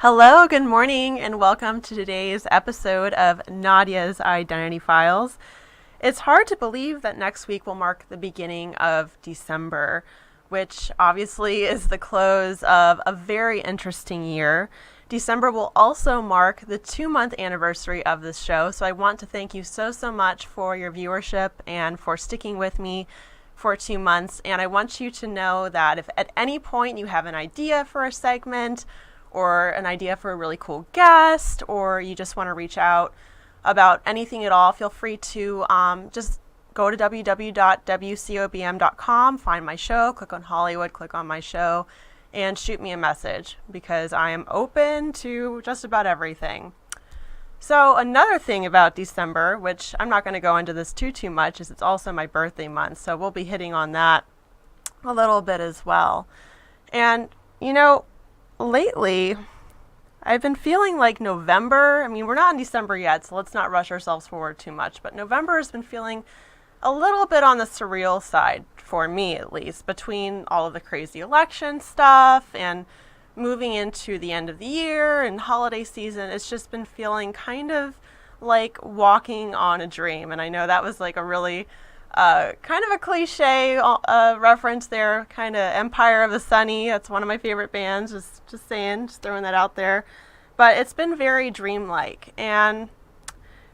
Hello, good morning, and welcome to today's episode of Nadya's Identity Files. It's hard to believe that next week will mark the beginning of December, which obviously is the close of a very interesting year. December will also mark the 2-month anniversary of this show, so I want to thank you so much for your viewership and for sticking with me for 2 months. And I want you to know that if at any point you have an idea for a segment, or an idea for a really cool guest, or you just want to reach out about anything at all, feel free to just go to www.wcobm.com, find my show, click on Hollywood, click on my show, and shoot me a message, because I am open to just about everything. So another thing about December, which I'm not going to go into this too much, is it's also my birthday month, so we'll be hitting on that a little bit as well. And, lately, I've been feeling like November, we're not in December yet, so let's not rush ourselves forward too much, but November has been feeling a little bit on the surreal side, for me at least, between all of the crazy election stuff and moving into the end of the year and holiday season. It's just been feeling kind of like walking on a dream, and I know that was like a really kind of a cliche reference there, kind of Empire of the Sunny. That's one of my favorite bands, just saying, just throwing that out there. But it's been very dreamlike. And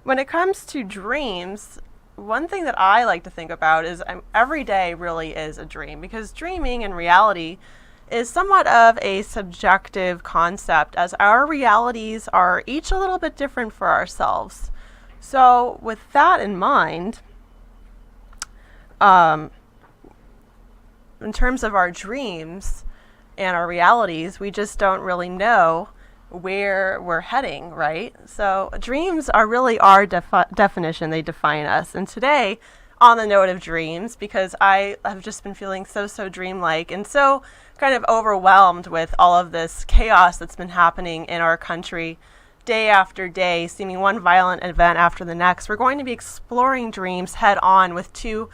when it comes to dreams, one thing that I like to think about is every day really is a dream, because dreaming and reality is somewhat of a subjective concept, as our realities are each a little bit different for ourselves. So with that in mind, in terms of our dreams and our realities, we just don't really know where we're heading, right? So dreams are really our definition. They define us. And today, on the note of dreams, because I have just been feeling so dreamlike and so kind of overwhelmed with all of this chaos that's been happening in our country day after day, seeming one violent event after the next, we're going to be exploring dreams head on with two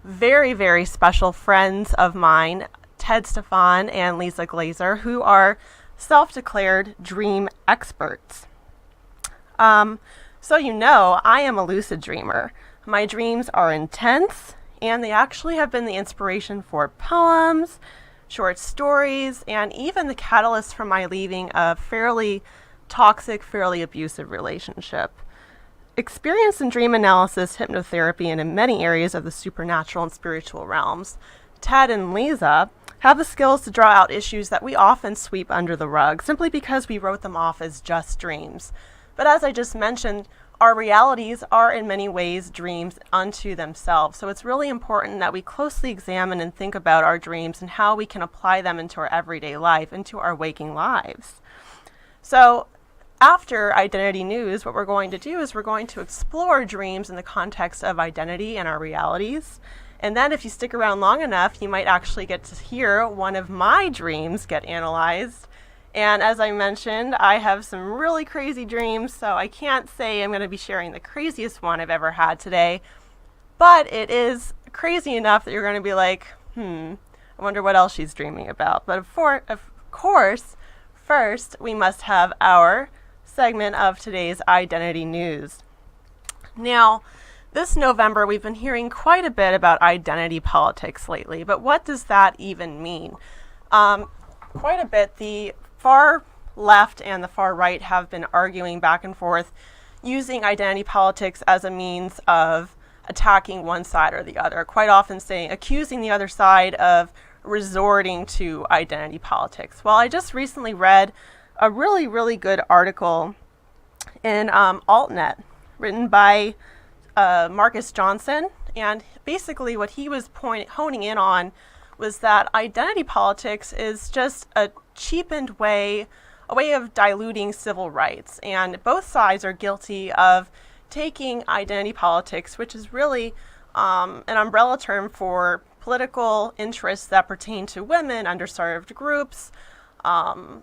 very special friends of mine, Ted Stefan and Lisa Glazer, who are self-declared dream experts. I am a lucid dreamer. My dreams are intense, and they actually have been the inspiration for poems, short stories, and even the catalyst for my leaving a fairly toxic, fairly abusive relationship. Experience in dream analysis, hypnotherapy, and in many areas of the supernatural and spiritual realms, Ted and Lisa have the skills to draw out issues that we often sweep under the rug simply because we wrote them off as just dreams. But as I just mentioned, our realities are in many ways dreams unto themselves. So it's really important that we closely examine and think about our dreams and how we can apply them into our everyday life, into our waking lives. So after Identity News, what we're going to do is we're going to explore dreams in the context of identity and our realities. And then if you stick around long enough, you might actually get to hear one of my dreams get analyzed. And as I mentioned, I have some really crazy dreams, so I can't say I'm going to be sharing the craziest one I've ever had today. But it is crazy enough that you're going to be like, I wonder what else she's dreaming about. But of course, first we must have our segment of today's Identity News. Now, this November, we've been hearing quite a bit about identity politics lately, but what does that even mean? Quite a bit. The far left and the far right have been arguing back and forth, using identity politics as a means of attacking one side or the other, quite often accusing the other side of resorting to identity politics. Well, I just recently read a really good article in AltNet written by Marcus Johnson, and basically what he was honing in on was that identity politics is just a cheapened way, a way of diluting civil rights, and both sides are guilty of taking identity politics, which is really an umbrella term for political interests that pertain to women, underserved groups,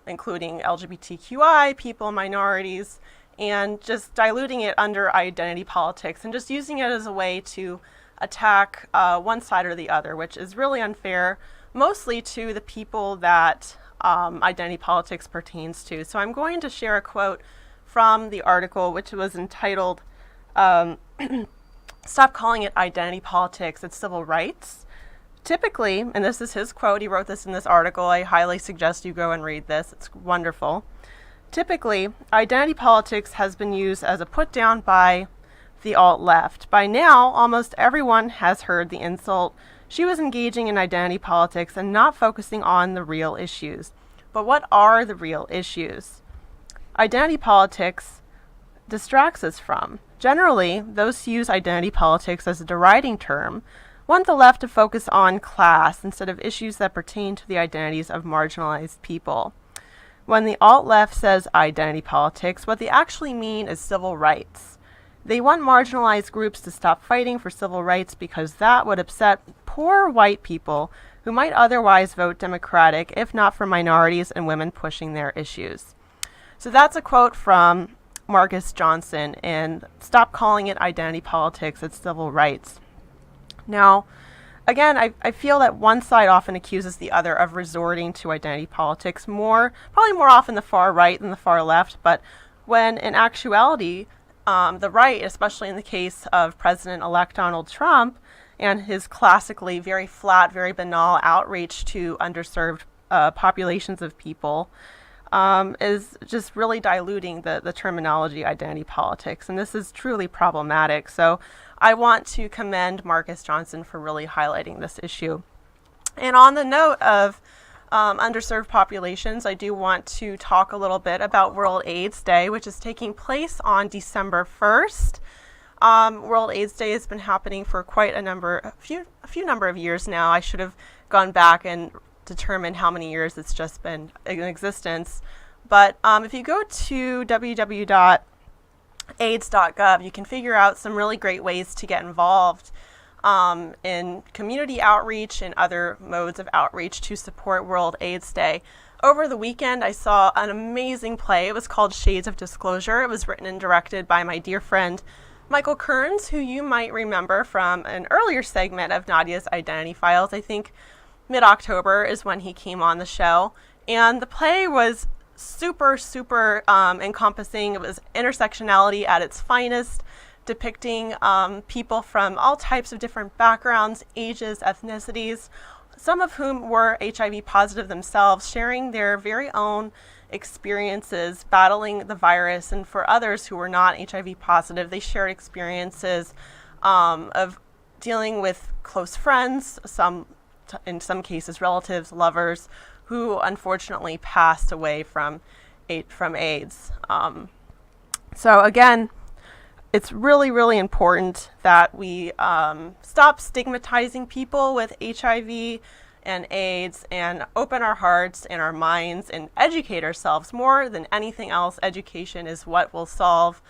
including LGBTQI, people, minorities, and just diluting it under identity politics and just using it as a way to attack one side or the other, which is really unfair, mostly to the people that identity politics pertains to. So I'm going to share a quote from the article, which was entitled, Stop Calling It Identity Politics, It's Civil Rights. Typically, and this is his quote, he wrote this in this article, I highly suggest you go and read this, it's wonderful. Typically, identity politics has been used as a put down by the alt-left. By now, almost everyone has heard the insult. She was engaging in identity politics and not focusing on the real issues. But what are the real issues? Identity politics distracts us from. Generally, those who use identity politics as a deriding term want the left to focus on class instead of issues that pertain to the identities of marginalized people. When the alt-left says identity politics, what they actually mean is civil rights. They want marginalized groups to stop fighting for civil rights because that would upset poor white people who might otherwise vote Democratic if not for minorities and women pushing their issues. So that's a quote from Marcus Johnson in Stop Calling It Identity Politics, It's Civil Rights. Now, again, I feel that one side often accuses the other of resorting to identity politics probably more often the far right than the far left, but when in actuality, the right, especially in the case of President-elect Donald Trump and his classically very flat, very banal outreach to underserved populations of people, is just really diluting the terminology identity politics. And this is truly problematic. So I want to commend Marcus Johnson for really highlighting this issue. And on the note of underserved populations, I do want to talk a little bit about World AIDS Day, which is taking place on December 1st. World AIDS Day has been happening for quite a few number of years now. I should have gone back and determined how many years it's just been in existence. But if you go to www.aids.gov, you can figure out some really great ways to get involved in community outreach and other modes of outreach to support World AIDS Day. Over the weekend, I saw an amazing play. It was called Shades of Disclosure. It was written and directed by my dear friend Michael Kearns, who you might remember from an earlier segment of Nadya's Identity Files. I think mid-October is when he came on the show. And the play was super encompassing. It was intersectionality at its finest, depicting people from all types of different backgrounds, ages, ethnicities, some of whom were HIV positive themselves, sharing their very own experiences battling the virus. And for others who were not HIV positive, they shared experiences of dealing with close friends, in some cases relatives, lovers, who unfortunately passed away from AIDS. So again, it's really important that we stop stigmatizing people with HIV and AIDS and open our hearts and our minds and educate ourselves. More than anything else, education is what will solve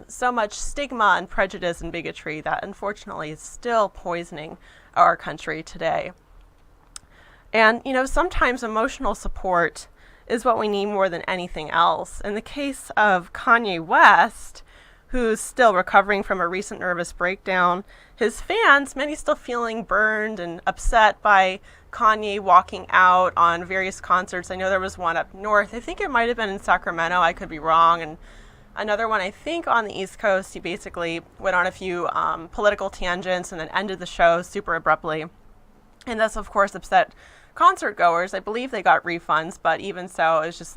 so much stigma and prejudice and bigotry that unfortunately is still poisoning our country today. And, sometimes emotional support is what we need more than anything else. In the case of Kanye West, who's still recovering from a recent nervous breakdown, his fans, many still feeling burned and upset by Kanye walking out on various concerts. I know there was one up north. I think it might have been in Sacramento. I could be wrong. And another one, I think, on the East Coast. He basically went on a few political tangents and then ended the show super abruptly. And this, of course, upset concert goers. I believe they got refunds, but even so, it's just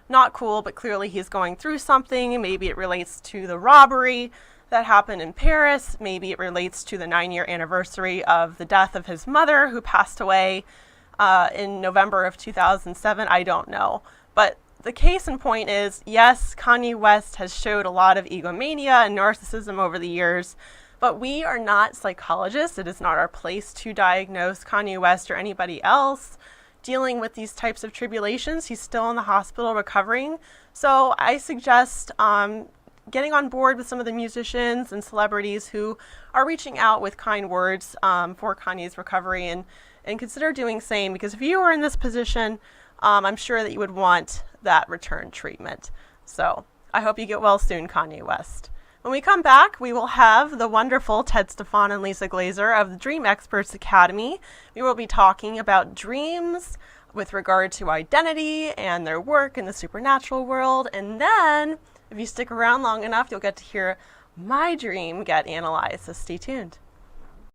not cool. But clearly he's going through something. Maybe it relates to the robbery that happened in Paris. Maybe it relates to the 9-year anniversary of the death of his mother, who passed away in November of 2007. I don't know. But the case in point is, yes, Kanye West has showed a lot of egomania and narcissism over the years, but we are not psychologists. It is not our place to diagnose Kanye West or anybody else dealing with these types of tribulations. He's still in the hospital recovering. So I suggest getting on board with some of the musicians and celebrities who are reaching out with kind words for Kanye's recovery, and consider doing same, because if you were in this position, I'm sure that you would want that return treatment. So I hope you get well soon, Kanye West. When we come back, we will have the wonderful Ted Stefan and Lisa Glazer of the Dream Experts Academy. We will be talking about dreams, with regard to identity and their work in the supernatural world. And then, if you stick around long enough, you'll get to hear my dream get analyzed. So stay tuned.